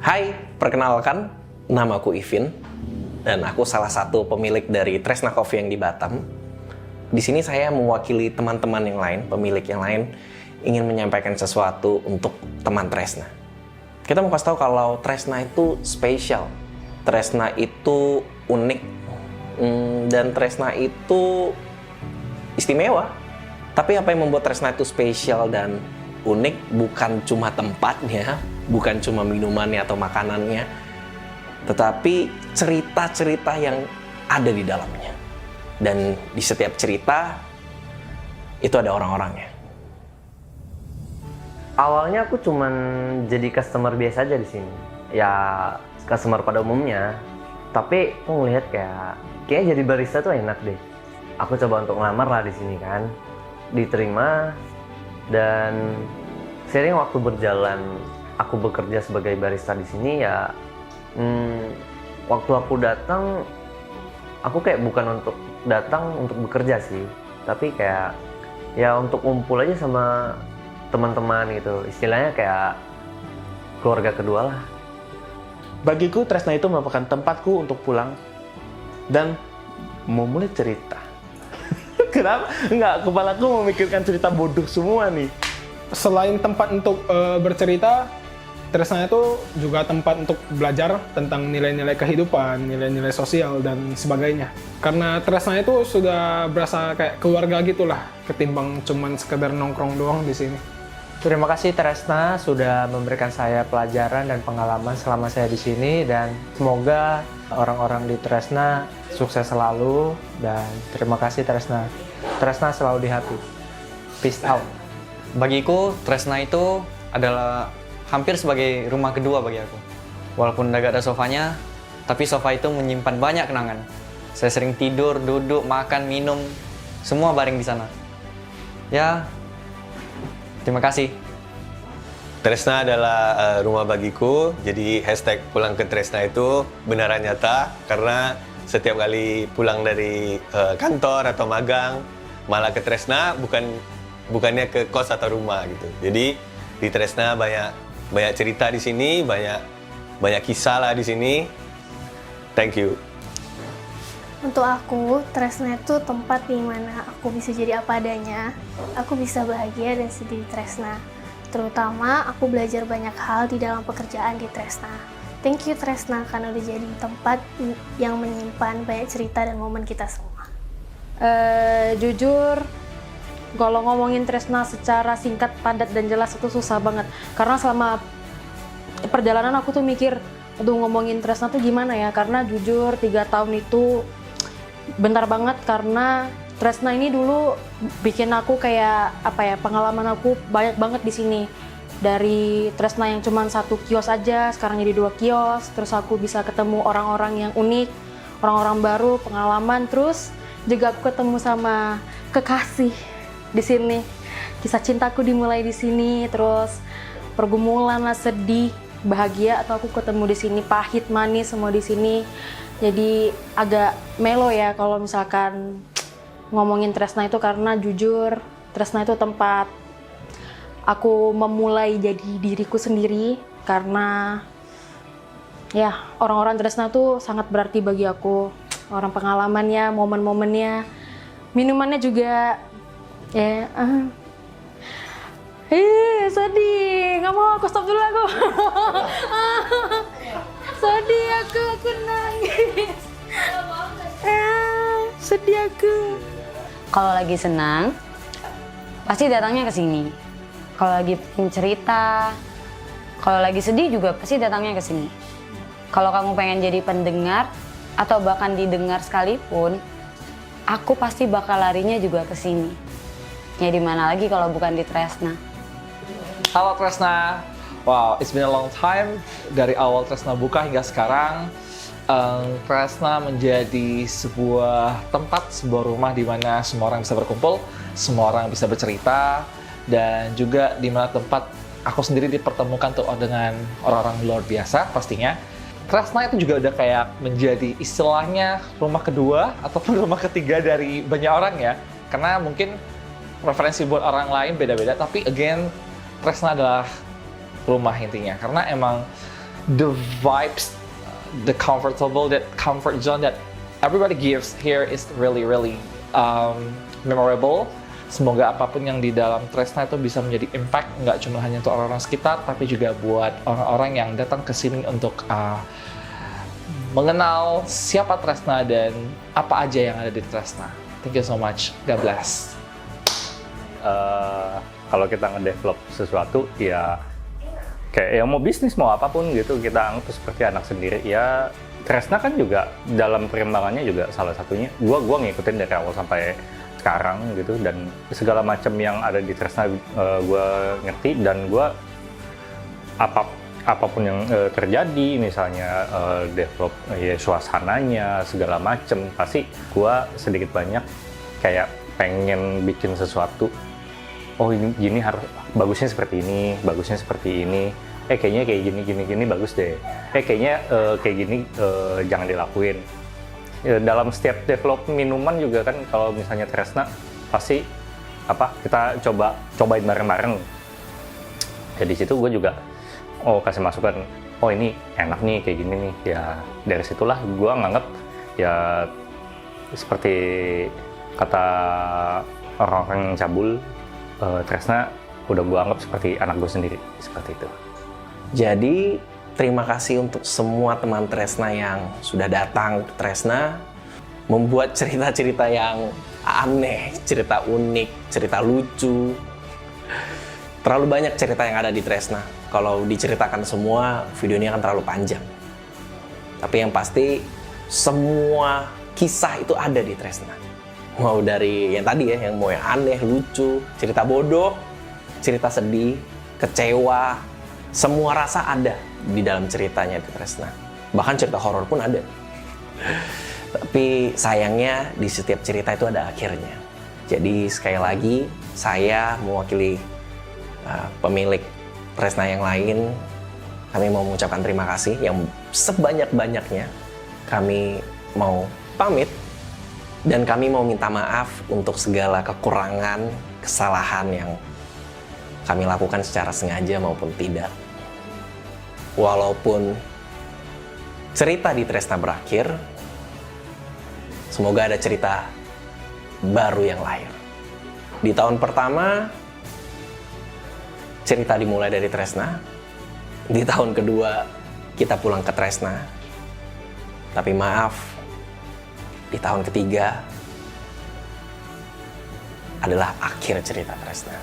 Hai, perkenalkan, namaku Ivin dan aku salah satu pemilik dari Tresna Coffee yang di Batam. Di sini saya mewakili teman-teman yang lain, pemilik yang lain, ingin menyampaikan sesuatu untuk teman Tresna. Kita mau kasih tahu kalau Tresna itu spesial, Tresna itu unik, dan Tresna itu istimewa. Tapi apa yang membuat Tresna itu spesial dan unik bukan cuma tempatnya, bukan cuma minumannya atau makanannya, tetapi cerita-cerita yang ada di dalamnya. Dan di setiap cerita itu ada orang-orangnya. Awalnya aku cuman jadi customer biasa aja di sini. Ya, customer pada umumnya. Tapi aku ngelihat kayak jadi barista tuh enak deh. Aku coba untuk ngelamar lah di sini kan. Diterima, dan seiring waktu berjalan aku bekerja sebagai barista di sini ya, waktu aku datang, aku kayak bukan untuk datang untuk bekerja sih, tapi kayak ya untuk ngumpul aja sama teman-teman gitu, istilahnya kayak keluarga kedua lah. Bagiku Tresna itu merupakan tempatku untuk pulang dan memulai cerita. Kenapa? Enggak, kepalaku memikirkan cerita bodoh semua nih. Selain tempat untuk bercerita, Tresna itu juga tempat untuk belajar tentang nilai-nilai kehidupan, nilai-nilai sosial, dan sebagainya. Karena Tresna itu sudah berasa kayak keluarga gitulah, ketimbang cuman sekedar nongkrong doang di sini. Terima kasih Tresna sudah memberikan saya pelajaran dan pengalaman selama saya di sini, dan semoga orang-orang di Tresna sukses selalu, dan terima kasih Tresna. Tresna selalu di hati. Peace out. Bagiku, Tresna itu adalah hampir sebagai rumah kedua bagi aku. Walaupun udah gak ada sofanya, tapi sofa itu menyimpan banyak kenangan. Saya sering tidur, duduk, makan, minum, semua bareng di sana. Ya, terima kasih. Tresna adalah rumah bagiku, jadi hashtag pulang ke Tresna itu benaran nyata karena setiap kali pulang dari kantor atau magang, malah ke Tresna, bukannya ke kos atau rumah gitu. Jadi di Tresna banyak cerita di sini, banyak kisah lah di sini. Thank you. Untuk aku, Tresna itu tempat di mana aku bisa jadi apa adanya. Aku bisa bahagia dan sedih di Tresna. Terutama aku belajar banyak hal di dalam pekerjaan di Tresna. Thank you Tresna karena udah jadi tempat yang menyimpan banyak cerita dan momen kita semua. Jujur, kalau ngomongin Tresna secara singkat, padat, dan jelas itu susah banget. Karena selama perjalanan aku tuh mikir, aduh ngomongin Tresna tuh gimana ya? Karena jujur 3 tahun itu bentar banget, karena Tresna ini dulu bikin aku kayak pengalaman aku banyak banget di sini. Dari Tresna yang cuma 1 kios aja, sekarang jadi 2 kios. Terus aku bisa ketemu orang-orang yang unik, orang-orang baru, pengalaman. Terus juga aku ketemu sama kekasih di sini. Kisah cintaku dimulai di sini. Terus pergumulan lah, sedih, bahagia, atau aku ketemu di sini, pahit, manis, semua di sini. Jadi agak melo ya kalau misalkan ngomongin Tresna itu, karena jujur Tresna itu tempat aku memulai jadi diriku sendiri. Karena ya orang-orang Tresna tuh sangat berarti bagi aku. Orang pengalamannya, momen-momennya, minumannya juga ya. Sedih, nggak mau, aku stop dulu aku. Sedih aku nangis. Sedih aku. Kalau lagi senang, pasti datangnya ke sini. Kalau lagi pengen cerita, kalau lagi sedih juga pasti datangnya ke sini. Kalau kamu pengen jadi pendengar atau bahkan didengar sekalipun, aku pasti bakal larinya juga ke sini. Ya di mana lagi kalau bukan di Tresna. Halo Tresna, wow, it's been a long time dari awal Tresna buka hingga sekarang. Tresna menjadi sebuah tempat, sebuah rumah di mana semua orang bisa berkumpul, semua orang bisa bercerita, dan juga di mana tempat aku sendiri dipertemukan tuh dengan orang-orang luar biasa pastinya. Tresna itu juga udah kayak menjadi istilahnya rumah kedua ataupun rumah ketiga dari banyak orang ya, karena mungkin preferensi buat orang lain beda-beda, tapi again Tresna adalah rumah intinya, karena emang the vibes, the comfort zone that everybody gives here is really memorable. Semoga apapun yang di dalam Tresna itu bisa menjadi impact, nggak cuma hanya untuk orang-orang sekitar, tapi juga buat orang-orang yang datang ke sini untuk mengenal siapa Tresna dan apa aja yang ada di Tresna. Thank you so much. God bless. Kalau kita ngedevelop sesuatu, ya kayak yang mau bisnis, mau apapun gitu, kita anggap seperti anak sendiri. Ya Tresna kan juga dalam perkembangannya juga salah satunya. Gua ngikutin dari awal sampai sekarang gitu, dan segala macam yang ada di Tresna gue ngerti, dan gue apapun yang terjadi, misalnya develop suasananya segala macam, pasti gue sedikit banyak kayak pengen bikin sesuatu. Oh ini gini harus bagusnya seperti ini, bagusnya seperti ini. Kayaknya kayak gini bagus deh. Kayaknya kayak gini jangan dilakuin. Dalam setiap develop minuman juga kan, kalau misalnya Tresna pasti kita cobain bareng-bareng. Jadi situ gue juga kasih masukan, oh ini enak nih kayak gini nih. Ya dari situlah gue nganggep ya seperti kata orang-orang yang cabul, Tresna udah gue anggap seperti anak gue sendiri, seperti itu. Jadi terima kasih untuk semua teman Tresna yang sudah datang ke Tresna, membuat cerita-cerita yang aneh, cerita unik, cerita lucu. Terlalu banyak cerita yang ada di Tresna. Kalau diceritakan semua, videonya akan terlalu panjang. Tapi yang pasti, semua kisah itu ada di Tresna. Mau dari yang tadi ya, yang mau yang aneh, lucu, cerita bodoh, cerita sedih, kecewa, semua rasa ada di dalam ceritanya di Tresna. Bahkan cerita horor pun ada. Tapi sayangnya di setiap cerita itu ada akhirnya. Jadi sekali lagi saya mewakili pemilik Tresna yang lain, kami mau mengucapkan terima kasih yang sebanyak-banyaknya. Kami mau pamit dan kami mau minta maaf untuk segala kekurangan, kesalahan yang kami lakukan secara sengaja maupun tidak. Walaupun cerita di Tresna berakhir, semoga ada cerita baru yang lahir. Di tahun pertama, cerita dimulai dari Tresna. Di tahun kedua, kita pulang ke Tresna. Tapi maaf, di tahun ketiga adalah akhir cerita Tresna.